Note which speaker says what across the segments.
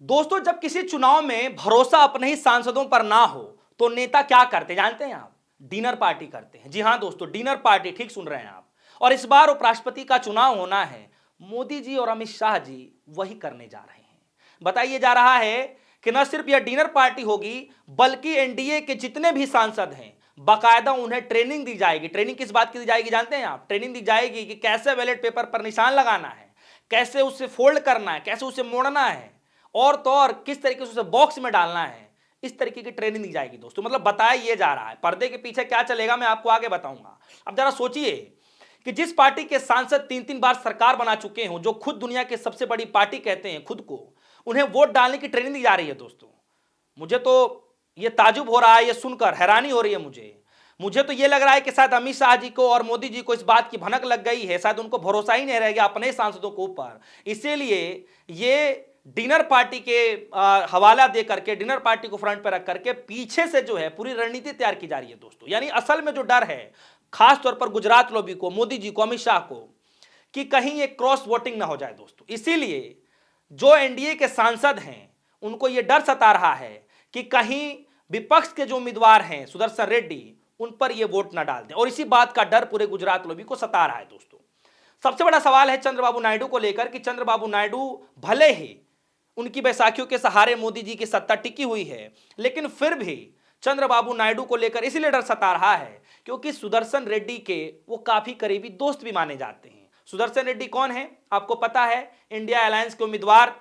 Speaker 1: दोस्तों, जब किसी चुनाव में भरोसा अपने ही सांसदों पर ना हो तो नेता क्या करते जानते हैं आप? डिनर पार्टी करते हैं। जी हां दोस्तों, डिनर पार्टी, ठीक सुन रहे हैं आप। और इस बार उपराष्ट्रपति का चुनाव होना है, मोदी जी और अमित शाह जी वही करने जा रहे हैं। बताइए जा रहा है कि न सिर्फ यह डिनर पार्टी होगी, बल्कि एनडीए के जितने भी सांसद हैं बाकायदा उन्हें ट्रेनिंग दी जाएगी। ट्रेनिंग किस बात की दी जाएगी जानते हैं आप? ट्रेनिंग दी जाएगी कि कैसे बैलेट पेपर पर निशान लगाना है, कैसे उसे फोल्ड करना है, कैसे उसे मोड़ना है, और तो और किस तरीके से उसे बॉक्स में डालना है। इस तरीके की ट्रेनिंग दी जाएगी दोस्तों। मतलब बताया ये जा रहा है, पर्दे के पीछे क्या चलेगा मैं आपको आगे बताऊंगा। अब जरा सोचिए कि जिस पार्टी के सांसद 3-3 बार सरकार बना चुके हों, जो खुद दुनिया की सबसे बड़ी पार्टी कहते हैं खुद को, उन्हें वोट डालने की ट्रेनिंग दी जा रही है दोस्तों। मुझे तो ये ताजुब हो रहा है, ये सुनकर हैरानी हो रही है मुझे तो ये लग रहा है कि शायद अमित शाह जी को और मोदी जी को इस बात की भनक लग गई है, शायद उनको भरोसा ही नहीं रह गया अपने सांसदों के ऊपर। इसीलिए ये डिनर पार्टी के हवाला दे करके, डिनर पार्टी को फ्रंट पर रख करके पीछे से जो है पूरी रणनीति तैयार की जा रही है दोस्तों। यानी असल में जो डर है, खास तौर पर गुजरात लॉबी को, मोदी जी को, अमित शाह को, कि कहीं ये क्रॉस वोटिंग ना हो जाए दोस्तों। इसीलिए जो एनडीए के सांसद हैं उनको ये डर सता रहा है कि कहीं विपक्ष के जो उम्मीदवार हैं सुदर्शन रेड्डी, उन पर ये वोट ना डाल दें। और इसी बात का डर पूरे गुजरात लॉबी को सता रहा है दोस्तों। सबसे बड़ा सवाल है चंद्रबाबू नायडू को लेकर कि चंद्रबाबू नायडू भले ही उनकी बैसाखियों के सहारे मोदी जी की सत्ता टिकी हुई है, लेकिन फिर भी चंद्रबाबू नायडू को लेकर इसलिए डर सता रहा है क्योंकि सुदर्शन रेड्डी के वो काफी करीबी दोस्त भी माने जाते हैं। सुदर्शन रेड्डी कौन है आपको पता है? इंडिया अलायंस के उम्मीदवार,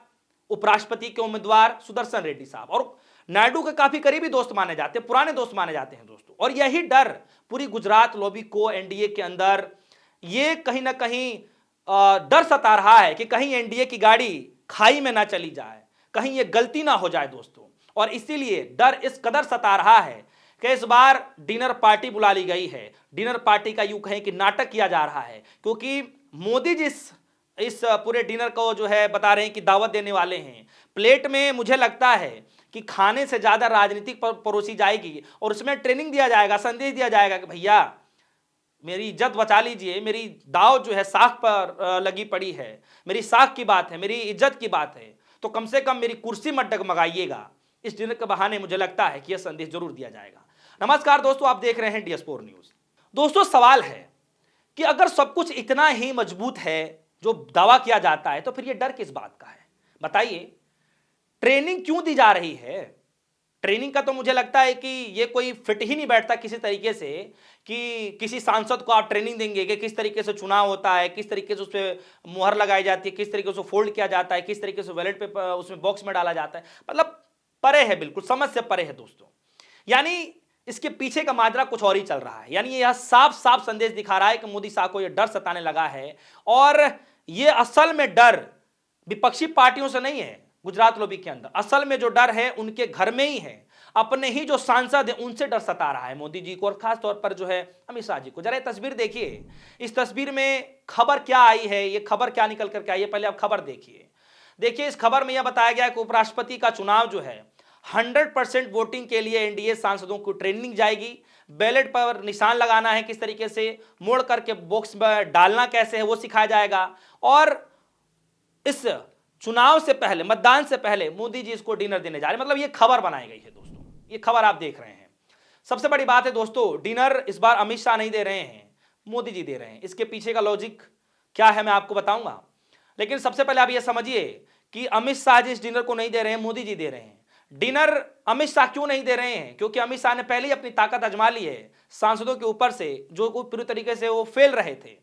Speaker 1: उपराष्ट्रपति के उम्मीदवार सुदर्शन रेड्डी साहब, और नायडू के काफी करीबी दोस्त माने जाते हैं, पुराने दोस्त माने जाते हैं दोस्तों। और यही डर पूरी गुजरात लॉबी को एनडीए के अंदर ये कहीं ना कहीं डर सता रहा है कि कहीं एनडीए की गाड़ी खाई में ना चली जाए, कहीं ये गलती ना हो जाए दोस्तों। और इसीलिए डर इस कदर सता रहा है कि इस बार डिनर पार्टी बुला ली गई है। डिनर पार्टी का यूं कहें कि नाटक किया जा रहा है, क्योंकि मोदी जी इस पूरे डिनर को जो है बता रहे हैं कि दावत देने वाले हैं। प्लेट में मुझे लगता है कि खाने से ज्यादा राजनीतिक परोसी जाएगी और उसमें ट्रेनिंग दिया जाएगा, संदेश दिया जाएगा कि भैया मेरी इज्जत बचा लीजिए, मेरी दाव जो है साख पर लगी पड़ी है, मेरी साख की बात है, मेरी इज्जत की बात है, तो कम से कम मेरी कुर्सी मत डगमगाइएगा। इस डिनर के बहाने मुझे लगता है कि यह संदेश जरूर दिया जाएगा। नमस्कार दोस्तों, आप देख रहे हैं DS4 न्यूज। दोस्तों, सवाल है कि अगर सब कुछ इतना ही मजबूत है जो दावा किया जाता है, तो फिर यह डर किस बात का है बताइए? ट्रेनिंग क्यों दी जा रही है? ट्रेनिंग का तो मुझे लगता है कि ये कोई फिट ही नहीं बैठता किसी तरीके से कि किसी सांसद को आप ट्रेनिंग देंगे कि किस तरीके से चुनाव होता है, किस तरीके से उस पर मुहर लगाई जाती है, किस तरीके से फोल्ड किया जाता है, किस तरीके से बैलेट पेपर उसमें बॉक्स में डाला जाता है। मतलब परे है, बिल्कुल समझ से परे है दोस्तों। यानी इसके पीछे का माजरा कुछ और ही चल रहा है। यानी यह साफ साफ संदेश दिखा रहा है कि मोदी साहब को यह डर सताने लगा है, और यह असल में डर विपक्षी पार्टियों से नहीं है। गुजरात लॉबी के अंदर असल में जो डर है उनके घर में ही है, अपने ही जो सांसद है उनसे डर सता रहा है मोदी जी को, और खास तौर पर जो है अमित शाह जी को। जरा ये तस्वीर देखिए, इस तस्वीर में खबर क्या आई है, ये खबर क्या निकल करके आई है, पहले आप खबर देखिए। देखिए, इस खबर में यह बताया गया है कि उपराष्ट्रपति का चुनाव जो है 100% वोटिंग के लिए एनडीए सांसदों को ट्रेनिंग जाएगी। बैलेट पर निशान लगाना है किस तरीके से, मोड़ करके बॉक्स में डालना कैसे है वो सिखाया जाएगा। और इस चुनाव से पहले, मतदान से पहले मोदी जी इसको डिनर देने जा रहे हैं। मतलब ये खबर बनाई गई है दोस्तों, ये खबर आप देख रहे हैं। सबसे बड़ी बात है दोस्तों, डिनर इस बार अमित शाह नहीं दे रहे हैं, मोदी जी दे रहे हैं। इसके पीछे का लॉजिक क्या है मैं आपको बताऊंगा, लेकिन सबसे पहले आप ये समझिए कि अमित शाह जी इस डिनर को नहीं दे रहे हैं, मोदी जी दे रहे हैं। डिनर अमित शाह क्यों नहीं दे रहे हैं? क्योंकि अमित शाह ने पहले ही अपनी ताकत आजमा ली है सांसदों के ऊपर से, जो पूरी तरीके से वो फेल रहे थे।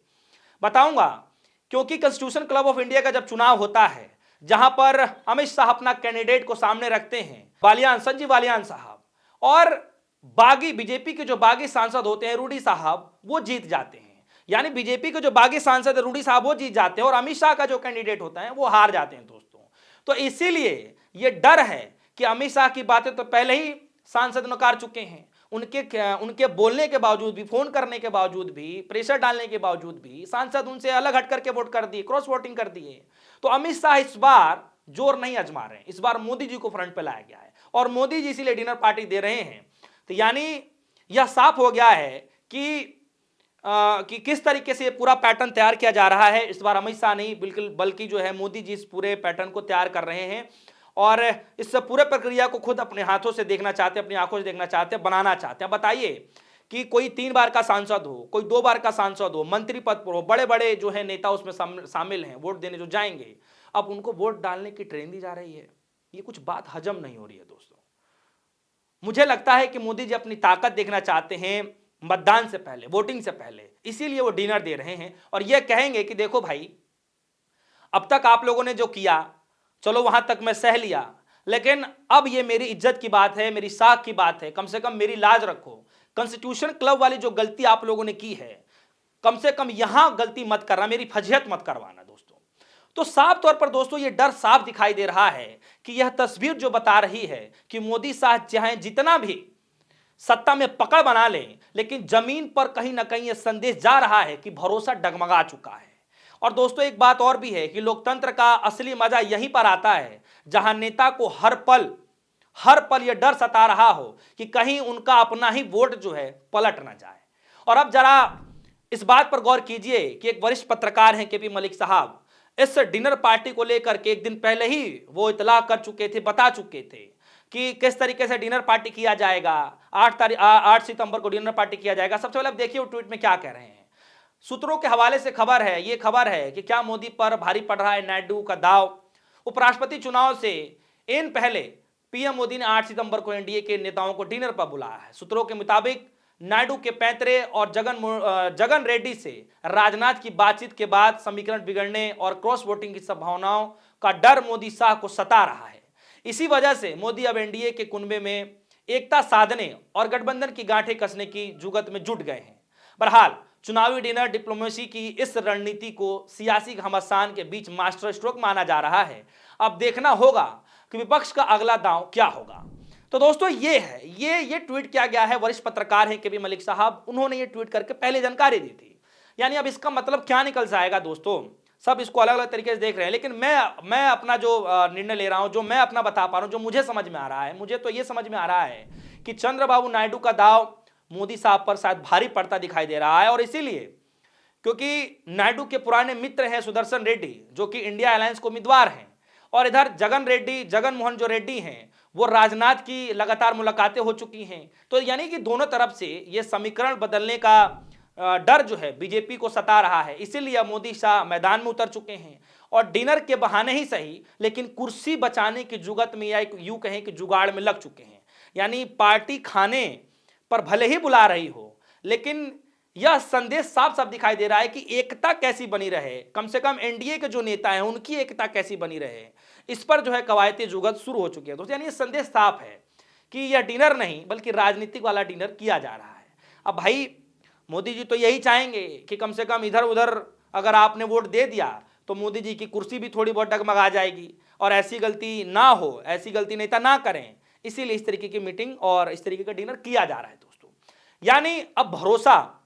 Speaker 1: बताऊंगा, क्योंकि कॉन्स्टिट्यूशन क्लब ऑफ इंडिया का जब चुनाव होता है, जहां पर अमित शाह अपना कैंडिडेट को सामने रखते हैं, बालियान, संजीव बालियान साहब, और बागी बीजेपी के जो बागी सांसद होते हैं रूडी साहब, वो जीत जाते हैं। यानी बीजेपी के जो बागी सांसद है रूडी साहब वो जीत जाते हैं, और अमित शाह का जो कैंडिडेट होता है वो हार जाते हैं दोस्तों। तो इसीलिए ये डर है कि अमित शाह की बातें तो पहले ही सांसद नकार चुके हैं, उनके बोलने के बावजूद भी, फोन करने के बावजूद भी, प्रेशर डालने के बावजूद भी सांसद उनसे अलग हट करके वोट कर दिए, क्रॉस वोटिंग कर दिए। तो अमित शाह इस बार जोर नहीं आजमा रहे हैं, इस बार मोदी जी को फ्रंट पे लाया गया है, और मोदी जी इसीलिए डिनर पार्टी दे रहे हैं। तो यानी यह साफ हो गया है कि किस तरीके से पूरा पैटर्न तैयार किया जा रहा है। इस बार अमित शाह नहीं बिल्कुल, बल्कि जो है मोदी जी इस पूरे पैटर्न को तैयार कर रहे हैं। और इस पूरे प्रक्रिया को खुद अपने हाथों से देखना चाहते हैं, अपनी आंखों से देखना चाहते हैं, बनाना चाहते हैं। बताइए कि कोई 3 बार का सांसद हो, कोई 2 बार का सांसद हो, मंत्री पद पर हो, बड़े बड़े जो है नेता उसमें शामिल हैं, वोट देने जो जाएंगे, अब उनको वोट डालने की ट्रेन दी जा रही है। ये कुछ बात हजम नहीं हो रही है दोस्तों। मुझे लगता है कि मोदी जी अपनी ताकत देखना चाहते हैं मतदान से पहले, वोटिंग से पहले, इसीलिए वो डिनर दे रहे हैं और ये कहेंगे कि देखो भाई, अब तक आप लोगों ने जो किया, चलो वहां तक मैं सह लिया, लेकिन अब ये मेरी इज्जत की बात है, मेरी साख की बात है, कम से कम मेरी लाज रखो। कॉन्स्टिट्यूशन क्लब वाली जो गलती आप लोगों ने की है, कम से कम यहां गलती मत करना, मेरी फजीहत मत करवाना दोस्तों। तो साफ तौर पर दोस्तों ये डर साफ दिखाई दे रहा है कि यह तस्वीर जो बता रही है कि मोदी साहब चाहे जितना भी सत्ता में पकड़ बना लें, लेकिन जमीन पर कहीं ना कहीं यह संदेश जा रहा है कि भरोसा डगमगा चुका है। और दोस्तों एक बात और भी है कि लोकतंत्र का असली मजा यहीं पर आता है जहां नेता को हर पल यह डर सता रहा हो कि कहीं उनका अपना ही वोट जो है पलट ना जाए। और अब जरा इस बात पर गौर कीजिए कि एक वरिष्ठ पत्रकार हैं केपी मलिक साहब, इस डिनर पार्टी को लेकर के एक दिन पहले ही वो इतला कर चुके थे, बता चुके थे कि किस तरीके से डिनर पार्टी किया जाएगा। 8 सितंबर को डिनर पार्टी किया जाएगा। सबसे पहले आप देखिए वो ट्वीट में क्या कह रहे हैं। सूत्रों के हवाले से खबर है, ये खबर है कि क्या मोदी पर भारी पड़ रहा है नायडू का दाव। उपराष्ट्रपति चुनाव से इन पहले पीएम मोदी ने 8 सितंबर को एनडीए के नेताओं को डिनर पर बुलाया है। सूत्रों के मुताबिक नायडू के पैतरे और जगन रेड्डी से राजनाथ की बातचीत के बाद समीकरण बिगड़ने और क्रॉस वोटिंग की संभावनाओं का डर मोदी शाह को सता रहा है। इसी वजह से मोदी अब एनडीए के कुनबे में एकता साधने और गठबंधन की गांठें कसने की जुगत में जुट गए हैं। बहरहाल चुनावी डिनर डिप्लोमेसी की इस रणनीति को सियासी घमासान के बीच मास्टर स्ट्रोक माना जा रहा है। अब देखना होगा कि विपक्ष का अगला दांव क्या होगा। तो दोस्तों ये है, ये ट्वीट किया गया है, वरिष्ठ पत्रकार हैं केपी मलिक साहब, उन्होंने ये ट्वीट करके पहले जानकारी दी थी। यानी अब इसका मतलब क्या निकल जाएगा दोस्तों, सब इसको अलग अलग तरीके से देख रहे हैं, लेकिन मैं अपना जो निर्णय ले रहा हूं, जो मैं अपना बता पा रहा हूं, जो मुझे समझ में आ रहा है, मुझे तो ये समझ में आ रहा है कि चंद्रबाबू नायडू का दाव मोदी साहब पर शायद भारी पड़ता दिखाई दे रहा है। और इसीलिए क्योंकि नायडू के पुराने मित्र हैं सुदर्शन रेड्डी, जो कि इंडिया अलायंस को उम्मीदवार हैं, और इधर जगन मोहन जो रेड्डी हैं, वो राजनाथ की लगातार मुलाकातें हो चुकी हैं। तो यानी कि दोनों तरफ से ये समीकरण बदलने का डर जो है बीजेपी को सता रहा है। इसीलिए मोदी शाह मैदान में उतर चुके हैं और डिनर के बहाने ही सही, लेकिन कुर्सी बचाने की जुगत में या यूं कहें कि जुगाड़ में लग चुके हैं। यानी पार्टी खाने पर भले ही बुला रही हो, लेकिन यह संदेश साफ साफ दिखाई दे रहा है कि एकता कैसी बनी रहे, कम से कम एनडीए के जो नेता हैं उनकी एकता कैसी बनी रहे, इस पर जो है कवायती जुगत शुरू हो चुकी है दोस्तों। यानी ये संदेश साफ है कि यह डिनर नहीं बल्कि राजनीतिक वाला डिनर किया जा रहा है। अब भाई मोदी जी तो यही चाहेंगे कि कम से कम इधर उधर अगर आपने वोट दे दिया तो मोदी जी की कुर्सी भी थोड़ी बहुत डगमगा जाएगी, और ऐसी गलती ना हो, ऐसी गलती नेता ना करें, इसीलिए इस तरीके की मीटिंग और इस तरीके का डिनर किया जा रहा है दोस्तों। यानी अब भरोसा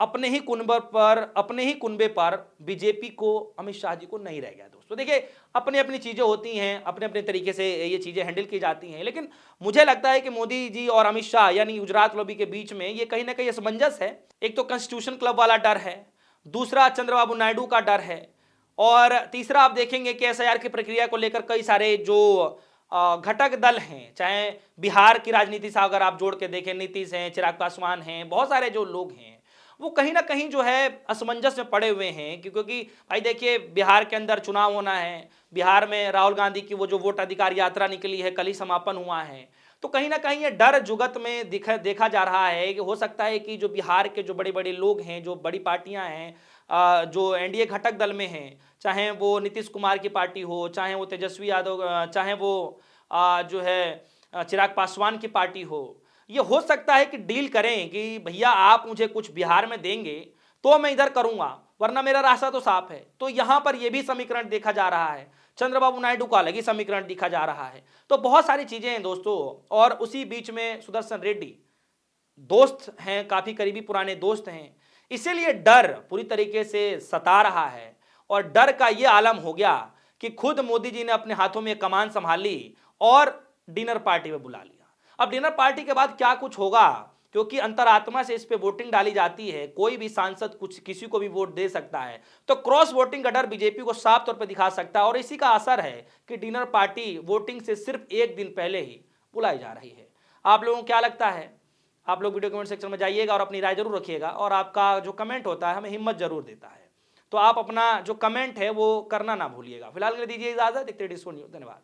Speaker 1: अपने ही कुनबे पर बीजेपी को, अमित शाह जी को नहीं रह गया दोस्तों। देखिए अपनी अपनी चीजें होती हैं, अपने अपने तरीके से ये चीजें हैंडल की जाती हैं, लेकिन मुझे लगता है कि मोदी जी और अमित शाह यानी गुजरात लॉबी के बीच में ये कहीं ना कहीं असमंजस है। एक तो कॉन्स्टिट्यूशन क्लब वाला डर है, दूसरा चंद्रबाबू नायडू का डर है, और तीसरा आप देखेंगे कि एसआईआर की प्रक्रिया को लेकर कई सारे जो घटक दल हैं, चाहे बिहार की राजनीति से अगर आप जोड़ के देखें, नीतीश हैं, चिराग पासवान हैं, बहुत सारे जो लोग हैं वो कहीं ना कहीं जो है असमंजस में पड़े हुए हैं। क्योंकि भाई देखिए बिहार के अंदर चुनाव होना है, बिहार में राहुल गांधी की वो जो वोट अधिकार यात्रा निकली है, कल ही समापन हुआ है, तो कहीं ना कहीं ये डर जुगत में देखा जा रहा है कि हो सकता है कि जो बिहार के जो बड़े बड़े लोग हैं, जो बड़ी पार्टियां हैं, जो एनडीए घटक दल में हैं, चाहे वो नीतीश कुमार की पार्टी हो, चाहे वो तेजस्वी यादव, चाहे वो जो है चिराग पासवान की पार्टी हो, ये हो सकता है कि डील करें कि भैया आप मुझे कुछ बिहार में देंगे तो मैं इधर करूंगा, वरना मेरा रास्ता तो साफ है। तो यहां पर यह भी समीकरण देखा जा रहा है, चंद्रबाबू नायडू का अलग ही समीकरण देखा जा रहा है। तो बहुत सारी चीजें हैं दोस्तों, और उसी बीच में सुदर्शन रेड्डी दोस्त हैं, काफी करीबी पुराने दोस्त हैं, इसीलिए डर पूरी तरीके से सता रहा है। और डर का यह आलम हो गया कि खुद मोदी जी ने अपने हाथों में कमान संभाली और डिनर पार्टी में बुला लिया। अब डिनर पार्टी के बाद क्या कुछ होगा क्योंकि अंतरात्मा से इस पे वोटिंग डाली जाती है, कोई भी सांसद कुछ किसी को भी वोट दे सकता है, तो क्रॉस वोटिंग का डर बीजेपी को साफ तौर पर दिखा सकता है। और इसी का असर है कि डिनर पार्टी वोटिंग से सिर्फ एक दिन पहले ही बुलाई जा रही है। आप लोगों को क्या लगता है? आप लोग वीडियो कमेंट सेक्शन में जाइएगा और अपनी राय जरूर रखिएगा, और आपका जो कमेंट होता है हमें हिम्मत जरूर देता है। तो आप अपना जो कमेंट है वो करना ना भूलिएगा। फिलहाल के लिए दीजिए इजाजत, देखते रहिए डिस्को न्यूज़। धन्यवाद।